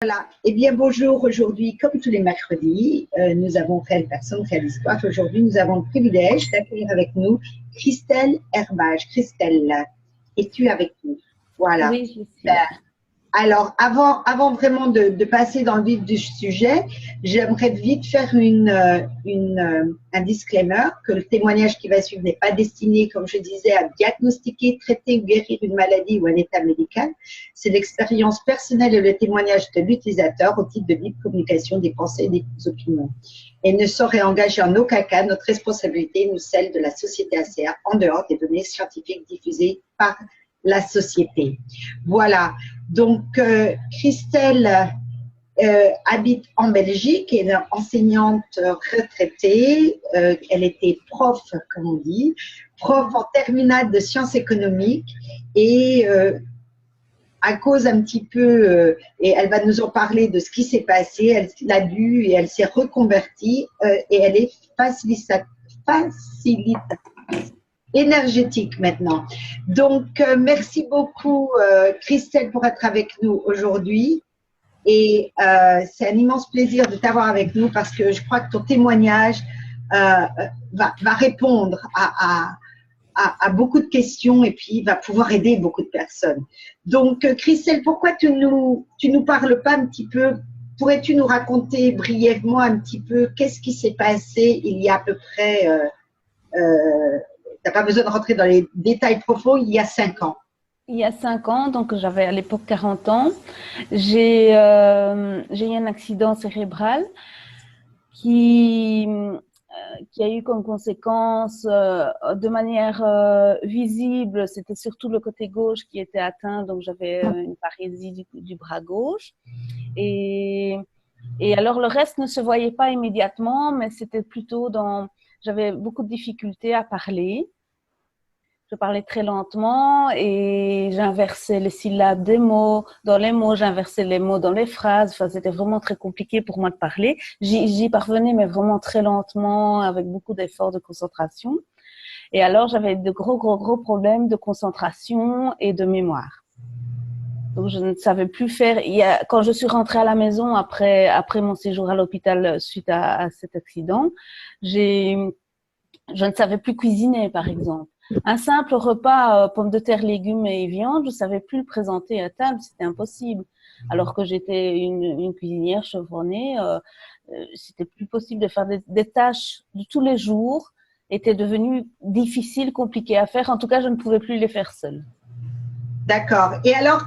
Voilà. Eh bien, bonjour. Aujourd'hui, comme tous les mercredis, nous avons Réelle Personne, Réelle Histoire. Aujourd'hui, nous avons le privilège d'accueillir avec nous Christelle Herbage. Christelle, es-tu avec nous? Voilà. Oui, je suis là. Super. Alors, avant vraiment de passer dans le vif du sujet, j'aimerais vite faire un disclaimer que le témoignage qui va suivre n'est pas destiné, comme je disais, à diagnostiquer, traiter ou guérir une maladie ou un état médical. C'est l'expérience personnelle et le témoignage de l'utilisateur au titre de libre communication des pensées et des opinions. Et ne saurait engager en aucun cas notre responsabilité ou celle de la société ACR en dehors des données scientifiques diffusées par la société. Voilà. Donc, Christelle habite en Belgique, elle est enseignante retraitée, elle était prof, comme on dit, prof en terminale de sciences économiques et à cause un petit peu, et elle va nous en parler de ce qui s'est passé, elle l'a lu et elle s'est reconvertie et elle est facilitatrice énergétique maintenant. Donc, merci beaucoup Christelle pour être avec nous aujourd'hui et c'est un immense plaisir de t'avoir avec nous parce que je crois que ton témoignage va répondre à beaucoup de questions et puis va pouvoir aider beaucoup de personnes. Donc, Christelle, pourquoi tu nous parles pas un petit peu, pourrais-tu nous raconter brièvement un petit peu qu'est-ce qui s'est passé il y a à peu près t'as pas besoin de rentrer dans les détails profonds, il y a 5 ans. Il y a 5 ans, donc j'avais à l'époque 40 ans, j'ai eu un accident cérébral qui a eu comme conséquence, de manière visible, c'était surtout le côté gauche qui était atteint, donc j'avais une parésie du bras gauche. Et alors le reste ne se voyait pas immédiatement, mais c'était plutôt j'avais beaucoup de difficultés à parler. Je parlais très lentement et j'inversais les syllabes des mots. Dans les mots, j'inversais les mots dans les phrases. Enfin, c'était vraiment très compliqué pour moi de parler. J'y parvenais, mais vraiment très lentement, avec beaucoup d'efforts de concentration. Et alors, j'avais de gros problèmes de concentration et de mémoire. Donc, je ne savais plus faire. Quand je suis rentrée à la maison après mon séjour à l'hôpital suite à cet accident, je ne savais plus cuisiner, par exemple. Un simple repas, pommes de terre, légumes et viande, je savais plus le présenter à table, c'était impossible. Alors que j'étais une cuisinière chevronnée, c'était plus possible de faire des tâches de tous les jours, étaient devenues difficiles, compliquées à faire. En tout cas, je ne pouvais plus les faire seule. D'accord. Et alors,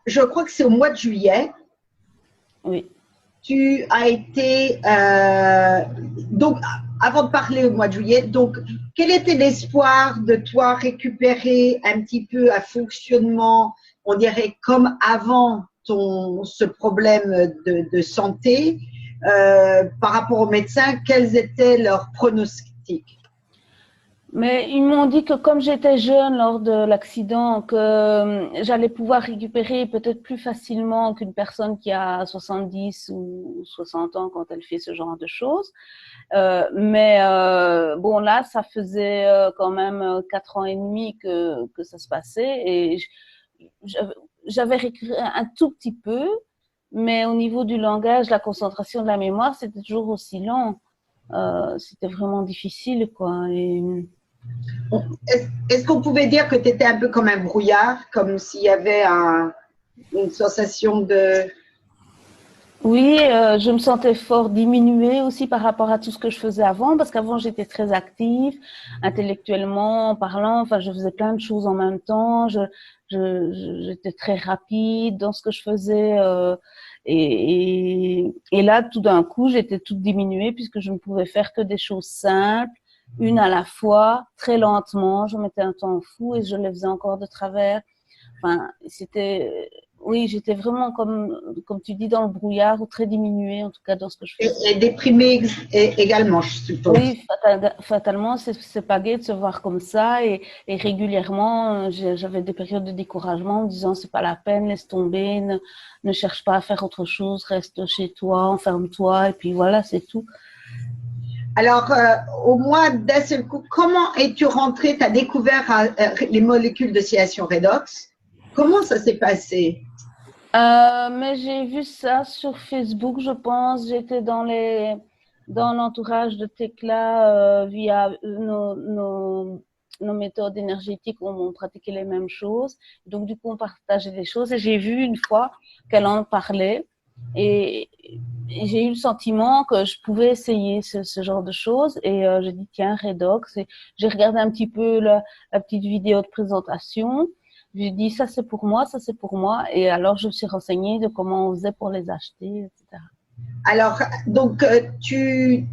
je crois que c'est au mois de juillet. Oui. Tu as été donc avant de parler au mois de juillet, donc quel était l'espoir de toi récupérer un petit peu un fonctionnement, on dirait comme avant ce problème de santé par rapport aux médecins, quels étaient leurs pronostics? Mais ils m'ont dit que comme j'étais jeune lors de l'accident, que j'allais pouvoir récupérer peut-être plus facilement qu'une personne qui a 70 ou 60 ans quand elle fait ce genre de choses. Mais bon, là, ça faisait quand même 4 ans et demi que ça se passait et j'avais récupéré un tout petit peu, mais au niveau du langage, la concentration, de la mémoire, c'était toujours aussi lent. C'était vraiment difficile, quoi. Est-ce qu'on pouvait dire que tu étais un peu comme un brouillard, comme s'il y avait une sensation de… Oui, je me sentais fort diminuée aussi par rapport à tout ce que je faisais avant, parce qu'avant j'étais très active, intellectuellement parlant, enfin je faisais plein de choses en même temps, j'étais très rapide dans ce que je faisais, et là tout d'un coup j'étais toute diminuée puisque je ne pouvais faire que des choses simples, une à la fois, très lentement, je mettais un temps fou et je les faisais encore de travers. Enfin, oui, j'étais vraiment comme tu dis dans le brouillard ou très diminuée en tout cas dans ce que je faisais. Et déprimée également, je suppose. Oui, fatalement, c'est pas gai de se voir comme ça et régulièrement, j'avais des périodes de découragement en me disant c'est pas la peine, laisse tomber, ne cherche pas à faire autre chose, reste chez toi, enferme-toi et puis voilà, c'est tout. Alors, au moins d'un seul coup, comment es-tu rentrée? Tu as découvert les molécules d'oscillation redox. Comment ça s'est passé? Mais j'ai vu ça sur Facebook, je pense. J'étais dans l'entourage de Tekla via nos méthodes énergétiques où on pratiquait les mêmes choses. Donc, du coup, on partageait des choses. Et j'ai vu une fois qu'elle en parlait. Et j'ai eu le sentiment que je pouvais essayer ce genre de choses. Et j'ai dit, tiens, Redox. Et j'ai regardé un petit peu la petite vidéo de présentation. J'ai dit, ça c'est pour moi, ça c'est pour moi. Et alors, je me suis renseignée de comment on faisait pour les acheter, etc. Alors, donc, tu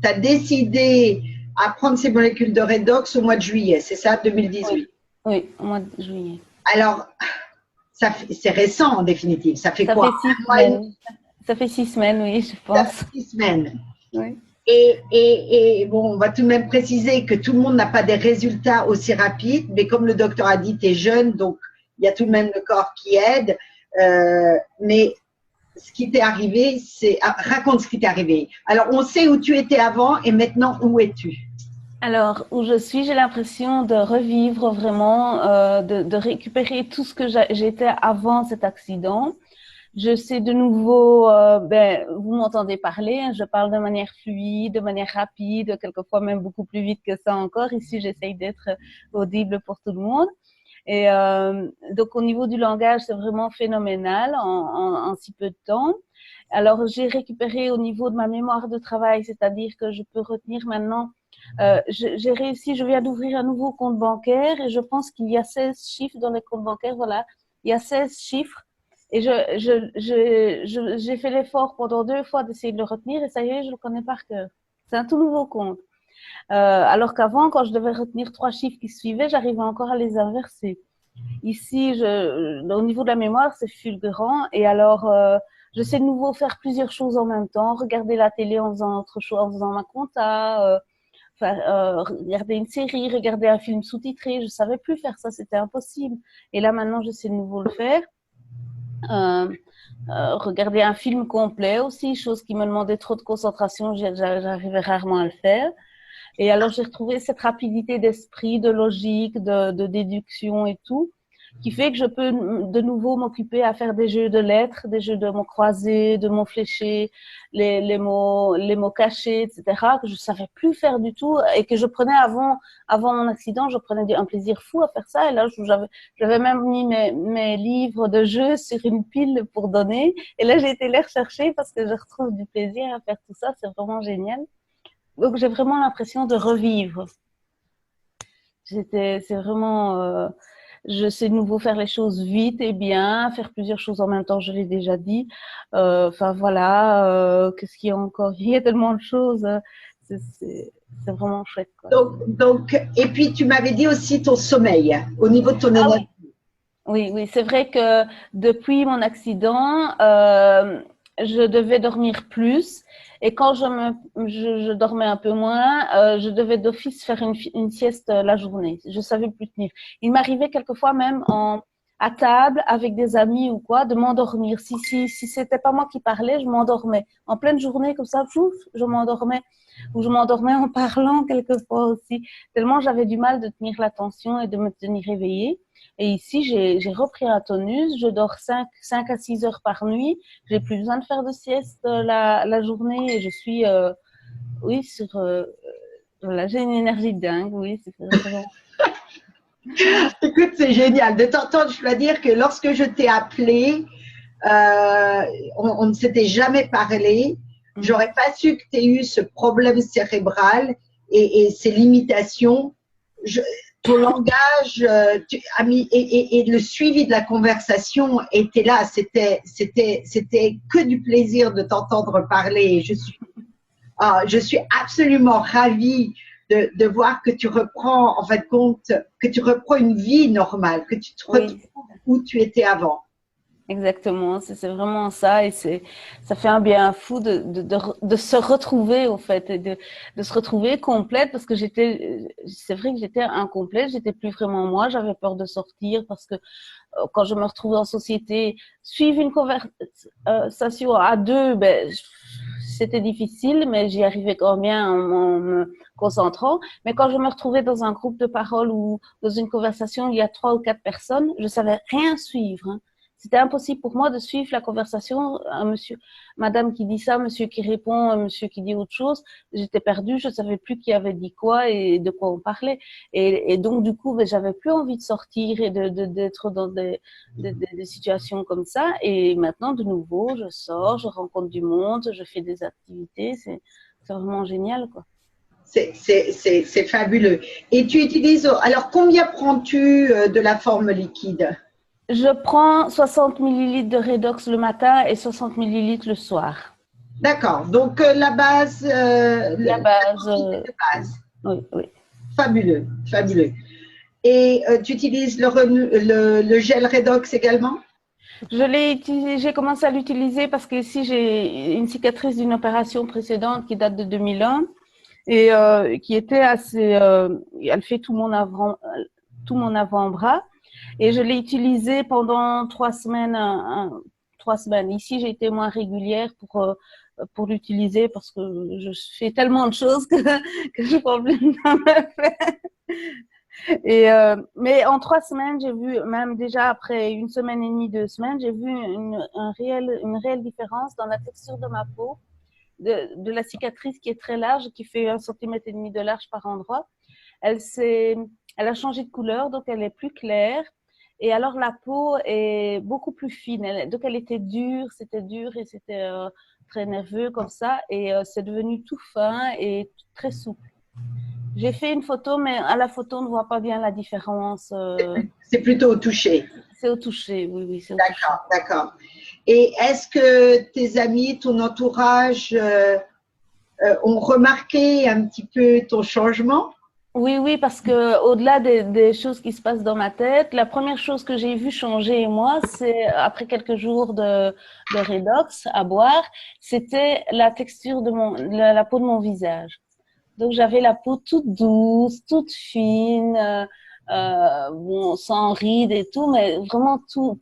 as décidé à prendre ces molécules de Redox au mois de juillet, c'est ça, Oui, 2018? oui, au mois de juillet. Alors, c'est récent en définitive. Ça fait Ça quoi? fait 6 semaines. Ça fait 6 semaines, oui, je Ça pense. fait 6 semaines. Oui. Et bon, on va tout de même préciser que tout le monde n'a pas des résultats aussi rapides, mais comme le docteur a dit, tu es jeune, donc il y a tout de même le corps qui aide. Mais ce qui t'est arrivé, raconte ce qui t'est arrivé. Alors, on sait où tu étais avant et maintenant, où es-tu? Alors, où je suis, j'ai l'impression de revivre vraiment, de récupérer tout ce que j'étais avant cet accident. Je sais de nouveau, vous m'entendez parler, hein, je parle de manière fluide, de manière rapide, quelquefois même beaucoup plus vite que ça encore. Ici, j'essaye d'être audible pour tout le monde. Et donc, au niveau du langage, c'est vraiment phénoménal en si peu de temps. Alors, j'ai récupéré au niveau de ma mémoire de travail, c'est-à-dire que je peux retenir maintenant. J'ai réussi, je viens d'ouvrir un nouveau compte bancaire et je pense qu'il y a 16 chiffres dans les comptes bancaires. Voilà, il y a 16 chiffres. Et j'ai fait l'effort pendant 2 fois d'essayer de le retenir et ça y est, je le connais par cœur. C'est un tout nouveau compte. Alors qu'avant, quand je devais retenir 3 chiffres qui suivaient, j'arrivais encore à les inverser. Ici, au niveau de la mémoire, c'est fulgurant. Et alors, je sais de nouveau faire plusieurs choses en même temps. Regarder la télé en faisant autre chose, en faisant ma compta, regarder une série, regarder un film sous-titré. Je savais plus faire ça, c'était impossible. Et là, maintenant, je sais de nouveau le faire. Regarder un film complet aussi, chose qui me demandait trop de concentration, j'arrivais rarement à le faire. Et alors, j'ai retrouvé cette rapidité d'esprit, de logique, de déduction et tout, qui fait que je peux de nouveau m'occuper à faire des jeux de lettres, des jeux de mots croisés, de mots fléchés, les mots cachés, etc., que je savais plus faire du tout et que je prenais avant mon accident, je prenais un plaisir fou à faire ça. Et là, j'avais même mis mes livres de jeux sur une pile pour donner. Et là, j'ai été les rechercher parce que je retrouve du plaisir à faire tout ça. C'est vraiment génial. Donc, j'ai vraiment l'impression de revivre. C'est vraiment, je sais de nouveau faire les choses vite et bien, faire plusieurs choses en même temps, je l'ai déjà dit. Enfin, voilà, qu'est-ce qu'il y a encore? Il y a tellement de choses. C'est vraiment chouette, quoi. Donc, et puis tu m'avais dit aussi ton sommeil, au niveau de ton Ah énergie. oui. Oui, oui, c'est vrai que depuis mon accident, je devais dormir plus et quand je dormais un peu moins, je devais d'office faire une sieste la journée. Je savais plus tenir. Il m'arrivait quelquefois même à table avec des amis ou quoi de m'endormir. Si c'était pas moi qui parlais, je m'endormais. En pleine journée comme ça, pouf, je m'endormais ou je m'endormais en parlant quelquefois aussi. Tellement j'avais du mal de tenir l'attention et de me tenir éveillée. Et ici, j'ai repris un tonus. Je dors 5 à 6 heures par nuit. J'ai plus besoin de faire de sieste la journée. Et je suis, oui, voilà, j'ai une énergie de dingue. Oui, c'est vraiment. Écoute, c'est génial. De t'entendre, je dois dire que lorsque je t'ai appelé, on ne s'était jamais parlé. J'aurais pas su que tu aies eu ce problème cérébral et ces limitations. Ton langage et le suivi de la conversation était là. C'était que du plaisir de t'entendre parler. Je suis absolument ravie de voir que tu reprends, en fin de compte, que tu reprends une vie normale, que tu te retrouves où tu étais avant. Exactement, c'est vraiment ça et ça fait un bien fou de se retrouver au fait et de se retrouver complète parce que c'est vrai que j'étais incomplète, j'étais plus vraiment moi, j'avais peur de sortir parce que quand je me retrouve en société, suivre une conversation à deux, c'était difficile, mais j'y arrivais quand bien en me concentrant. Mais quand je me retrouvais dans un groupe de parole ou dans une conversation, il y a 3 ou 4 personnes, je savais rien suivre. Hein. c'était impossible pour moi de suivre la conversation. Un monsieur, madame qui dit ça, monsieur qui répond, un monsieur qui dit autre chose. J'étais perdue, je savais plus qui avait dit quoi et de quoi on parlait. Et donc, du coup, ben, j'avais plus envie de sortir et d'être dans des situations comme ça. Et maintenant, de nouveau, je sors, je rencontre du monde, je fais des activités. C'est vraiment génial, quoi. C'est fabuleux. Et tu utilises, alors combien prends-tu de la forme liquide? Je prends 60 millilitres de Redox le matin et 60 millilitres le soir. D'accord. Donc la base, La base, de base. oui, oui. Fabuleux, fabuleux. Et tu utilises le gel Redox également? Je l'ai utilisé, j'ai commencé à l'utiliser parce que ici j'ai une cicatrice d'une opération précédente qui date de 2001 et qui était assez, elle fait tout mon avant-bras. Et je l'ai utilisé pendant 3 semaines, 3 semaines. Ici, j'ai été moins régulière pour l'utiliser parce que je fais tellement de choses que je prends plus de temps à le faire. Et mais en 3 semaines, j'ai vu, même déjà après une semaine et demie, 2 semaines, j'ai vu une réelle différence dans la texture de ma peau, de la cicatrice qui est très large, qui fait 1,5 cm de large par endroit. Elle a changé de couleur, donc elle est plus claire. Et alors la peau est beaucoup plus fine. Donc elle était dure, c'était dur et c'était très nerveux comme ça. Et c'est devenu tout fin et très souple. J'ai fait une photo, mais à la photo, on ne voit pas bien la différence. C'est plutôt au toucher. C'est au toucher, oui, oui, c'est au toucher. D'accord, d'accord. Et est-ce que tes amis, ton entourage ont remarqué un petit peu ton changement? Oui, oui, parce que au-delà des choses qui se passent dans ma tête, la première chose que j'ai vu changer moi, c'est après quelques jours de Redox à boire, c'était la texture de la peau de mon visage. Donc j'avais la peau toute douce, toute fine, bon, sans rides et tout, mais vraiment toute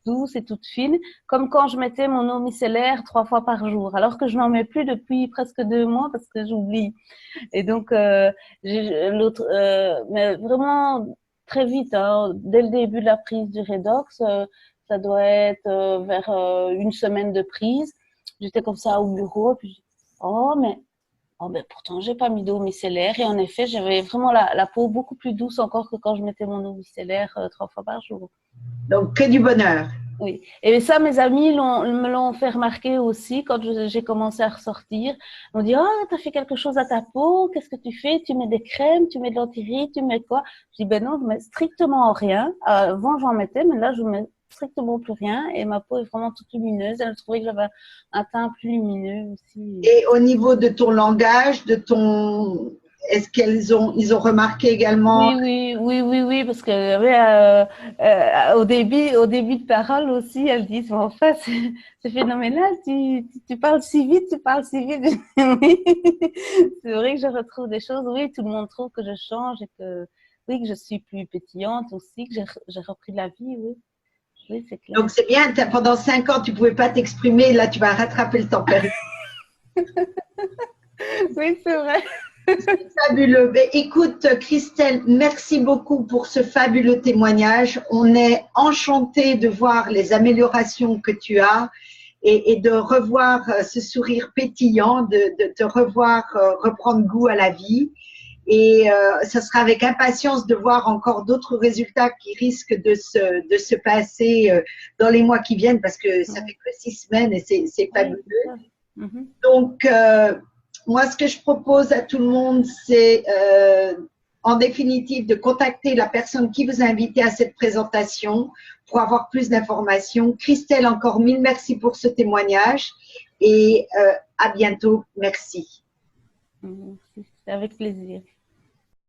douce et toute fine, comme quand je mettais mon eau micellaire 3 fois par jour, alors que je n'en mets plus depuis presque 2 mois parce que j'oublie. Et donc, mais vraiment très vite, hein, dès le début de la prise du Redox, ça doit être vers une semaine de prise. J'étais comme ça au bureau, puis oh, ben pourtant j'ai pas mis d'eau micellaire et en effet j'avais vraiment la peau beaucoup plus douce encore que quand je mettais mon eau micellaire 3 fois par jour. Donc, que du bonheur. Oui, et ça, mes amis me l'ont fait remarquer aussi quand j'ai commencé à ressortir. Ils m'ont dit, oh, t'as fait quelque chose à ta peau, qu'est-ce que tu fais? Tu mets des crèmes, tu mets de l'anti-rides, tu mets quoi? Je dis, ben non, je mets strictement rien. Avant, j'en mettais, mais là, je mets strictement plus rien et ma peau est vraiment toute lumineuse. Elle trouvait que j'avais un teint plus lumineux aussi. Et au niveau de ton langage, est-ce ils ont remarqué également? Oui, parce que au début de parole aussi, elles disent, bon, enfin, c'est phénoménal, tu parles si vite, tu parles si vite. Oui, c'est vrai que je retrouve des choses, oui, tout le monde trouve que je change et oui, que je suis plus pétillante aussi, que j'ai repris de la vie, oui. Oui, c'est clair. Donc, c'est bien, pendant 5 ans, tu ne pouvais pas t'exprimer, là, tu vas rattraper le temps perdu. Oui, c'est vrai. C'est fabuleux. Mais écoute, Christelle, merci beaucoup pour ce fabuleux témoignage. On est enchanté de voir les améliorations que tu as et de revoir ce sourire pétillant, de te revoir reprendre goût à la vie. Et ce sera avec impatience de voir encore d'autres résultats qui risquent de se passer dans les mois qui viennent parce que ça fait que 6 semaines et c'est fabuleux. Donc, moi, ce que je propose à tout le monde, c'est en définitive de contacter la personne qui vous a invité à cette présentation pour avoir plus d'informations. Christelle, encore 1000 merci pour ce témoignage et à bientôt. Merci. Avec plaisir.